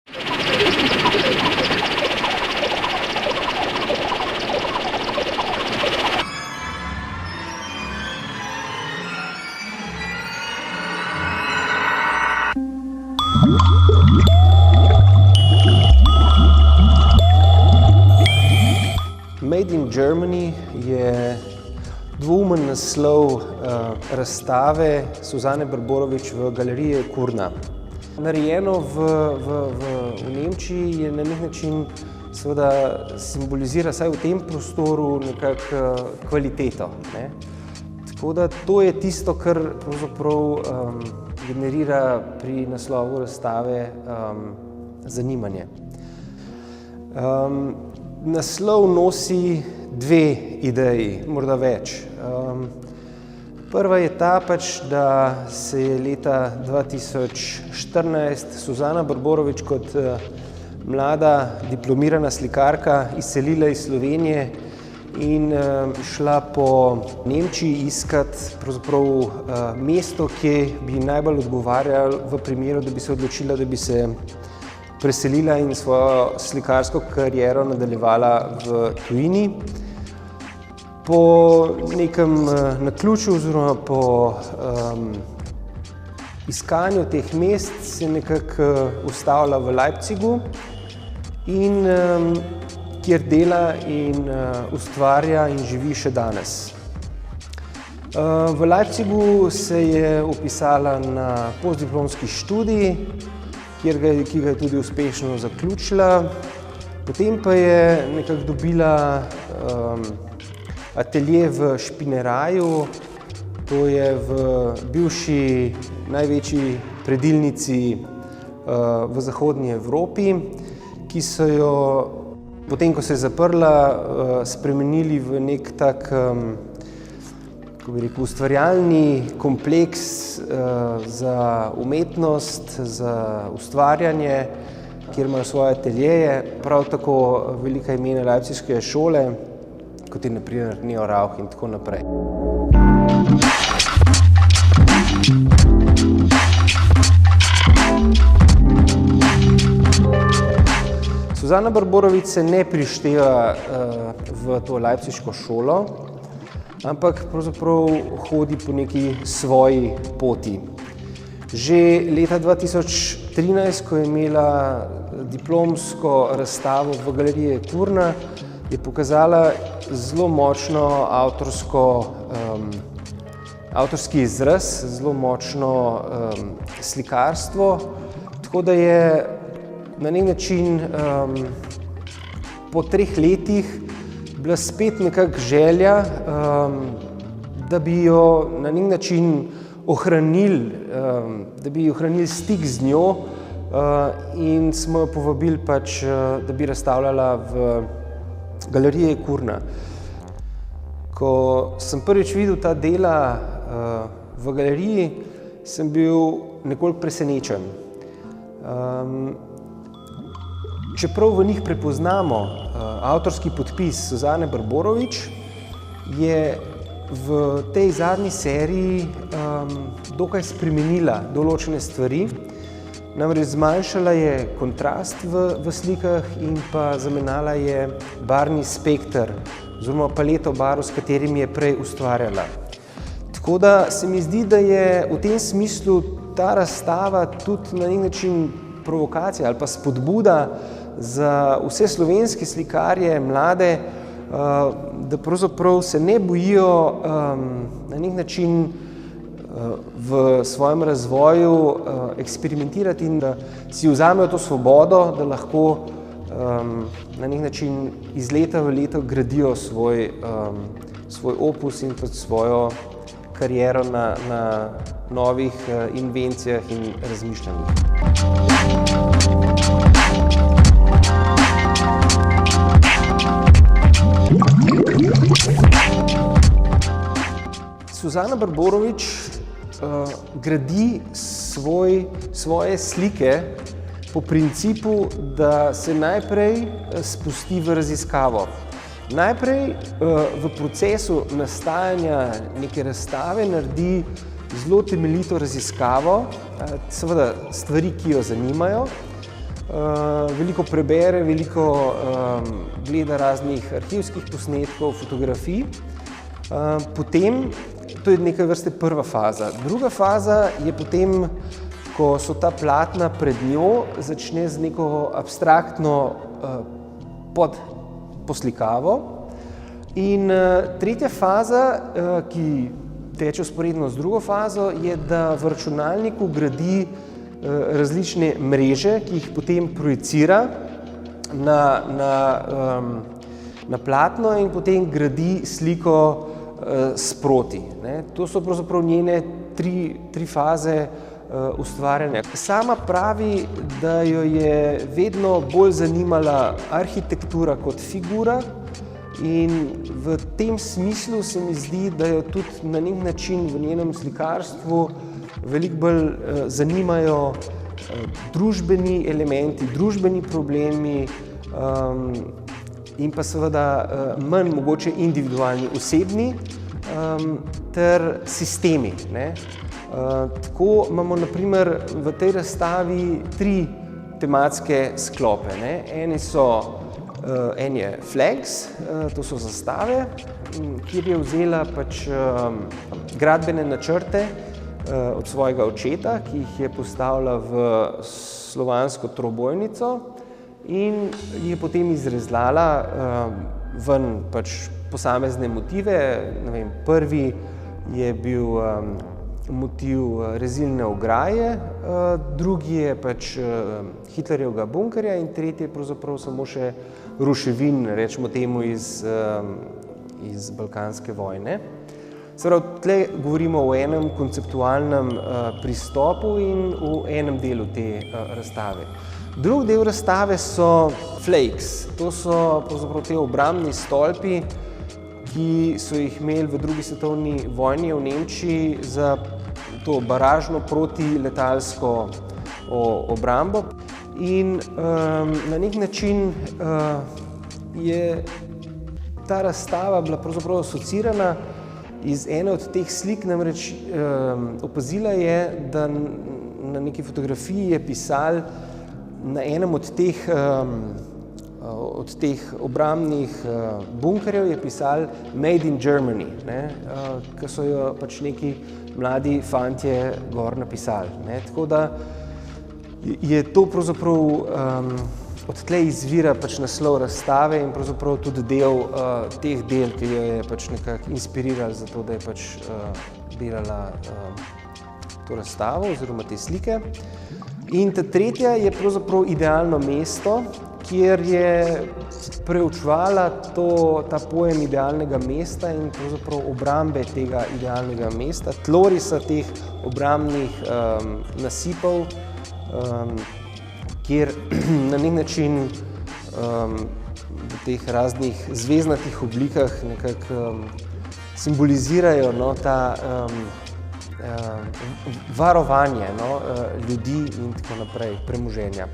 Made in Germany je dvoumen naslov razstave Suzane Brborović v galeriji Kurna. Narejeno v Nemčiji je na nek način seveda simbolizira, vsaj v tem prostoru, nekako kvaliteto. Ne? Tako da to je tisto, kar pravzaprav generira pri naslovu razstave zanimanje. Naslov nosi dve ideji, morda več. Prva je ta, da se je leta 2014 Suzana Brborović kot mlada diplomirana slikarka izselila iz Slovenije in šla po Nemčiji iskat pravzaprav mesto, ki bi najbolj odgovarjalo v primeru, da bi se odločila, da bi se preselila in svojo slikarsko kariero nadaljevala v tujini. Po nekem naključju oziroma po iskanju teh mest se je nekako ustavila v Leipzigu, in kjer dela in ustvarja in živi še danes. V Leipzigu se je vpisala na postdiplomski študij, ki ga je tudi uspešno zaključila. Potem pa je nekako dobila atelje v Špineraju, to je v bivši največji predilnici v zahodnji Evropi, ki so jo, potem ko se je zaprla, spremenili v nek tak, kako bi rekel, ustvarjalni kompleks za umetnost, za ustvarjanje, kjer imajo svoje ateljeje, prav tako velika imena leipziške šole, kot je na primer Neo Rauch in tako naprej. Suzana Brborović se ne prišteva v to leipziško šolo, ampak pravzaprav hodi po neki svoji poti. Že leta 2013, ko je imela diplomsko razstavo v galeriji Kurna, je pokazala zelo močno avtorski izraz, zelo močno slikarstvo, tako da je na nek način po 3 letih bila spet nekako želja, da bi jo na nek način ohranili, da bi ohranili stik z njo, in smo jo povabili da bi razstavljala v galeriji Kurna. Ko sem prvič videl ta dela v galeriji, sem bil nekoliko presenečen. Čeprav v njih prepoznamo avtorski podpis Suzane Brborović, je v tej zadnji seriji dokaj spremenila določene stvari. Namreč zmanjšala je kontrast v slikah in pa zamenjala je barvni spekter oziroma paleto barv, s katerimi je prej ustvarjala. Tako da se mi zdi, da je v tem smislu ta razstava tudi na nek način provokacija ali pa spodbuda za vse slovenske slikarje, mlade, da pravzaprav se ne bojijo na nek način v svojem razvoju eksperimentirati in da si vzamejo to svobodo, da lahko na nek način iz leta v leto gradijo svoj opus in svojo kariero na novih invencijah in razmišljanjih. Suzana Brborović gradi svoje slike po principu, da se najprej spusti v raziskavo. Najprej v procesu nastajanja neke razstave naredi zelo temeljito raziskavo, seveda stvari, ki jo zanimajo, veliko prebere, veliko gleda raznih arhivskih posnetkov, fotografij. Potem, to je neke vrste prva faza. Druga faza je potem, ko so ta platna pred njo, začne z neko abstraktno podposlikavo. In tretja faza, ki teče vzporedno z drugo fazo, je, da v računalniku gradi različne mreže, ki jih potem projicira na platno in potem gradi sliko sproti. To so pravzaprav njene tri faze ustvarjanja. Sama pravi, da jo je vedno bolj zanimala arhitektura kot figura in v tem smislu se mi zdi, da jo tudi na nek način v njenem slikarstvu veliko bolj zanimajo družbeni elementi, družbeni problemi in pa seveda manj mogoče individualni, osebni ter sistemi. Tako imamo na primer v tej razstavi 3 tematske sklope. En je flags, to so zastave, kjer je vzela pač gradbene načrte od svojega očeta, ki jih je postavila v slovansko trobojnico in je potem izrezlala ven pač posamezne motive. Prvi je bil motiv rezilne ograje, drugi je pač Hitlerjevega bunkerja in tretji je pravzaprav samo še ruševin, rečemo temu, iz Balkanske vojne. Tukaj govorimo o enem konceptualnem pristopu in o enem delu te razstave. Drugi del razstave so flakes. To so pravzaprav te obrambni stolpi, ki so jih imeli v drugi svetovni vojni v Nemčiji za to baražno protiletalsko obrambo. In na nek način je ta razstava bila pravzaprav asociirana iz ene od teh slik, namreč opazila je, da na neki fotografiji je pisalo na enem od teh obrambnih bunkerjev je pisalo Made in Germany, ki so jo pač neki mladi fantje gor napisali. Tako da je to pravzaprav odtlej izvira pač naslov razstave in pravzaprav tudi del teh del, ki jo je pač nekako inspiriral za to, da je pač delala to razstavo oziroma te slike. In ta tretja je pravzaprav idealno mesto, kjer je preučevala ta pojem idealnega mesta in pravzaprav obrambe tega idealnega mesta, tlorisa teh obrambnih nasipov, kjer na nek način v teh raznih zvezdnatih oblikah nekako simbolizirajo ta varovanje ljudi in tako naprej, premoženja.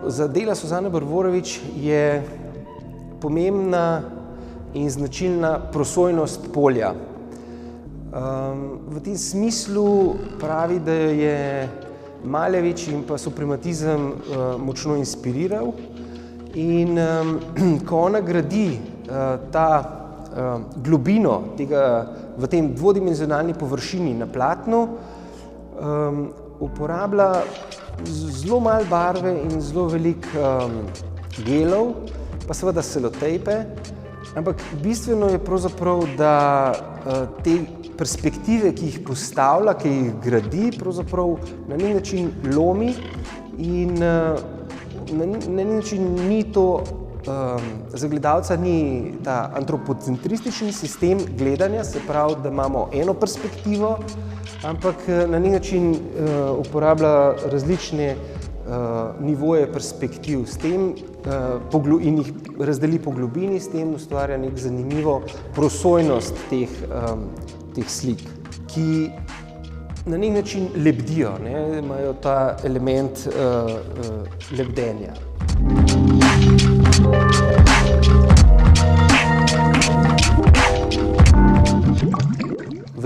Za dela Suzane Brborović je pomembna in značilna prosojnost polja. V tem smislu pravi, da jo je Maljević in pa suprematizem močno inspiriral in ko ona gradi ta globino v tem dvodimenzionalni površini na platnu, uporablja zelo malo barve in zelo veliko gelov, pa seveda selotejpe. Ampak bistveno je pravzaprav, da te perspektive, ki jih postavlja, ki jih gradi, pravzaprav na nek način lomi in na nek način ni to, za gledalca ni ta antropocentristični sistem gledanja, se pravi, da imamo eno perspektivo, ampak na nek način uporablja različne nivoje perspektiv s tem in jih razdeli po globini, s tem ustvarja nek zanimivo prosojnost teh slik, ki na nek način lebdijo, imajo ta element lebdenja.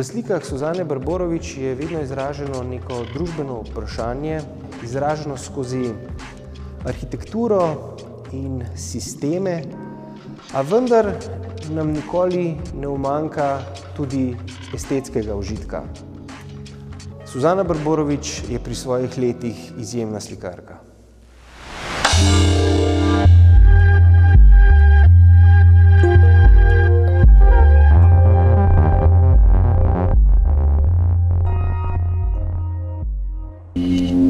slikah Suzane Brborović je vedno izraženo neko družbeno vprašanje, izraženo skozi arhitekturo in sisteme, a vendar nam nikoli ne umanjka tudi estetskega užitka. Suzana Brborović je pri svojih letih izjemna slikarka. Thank you.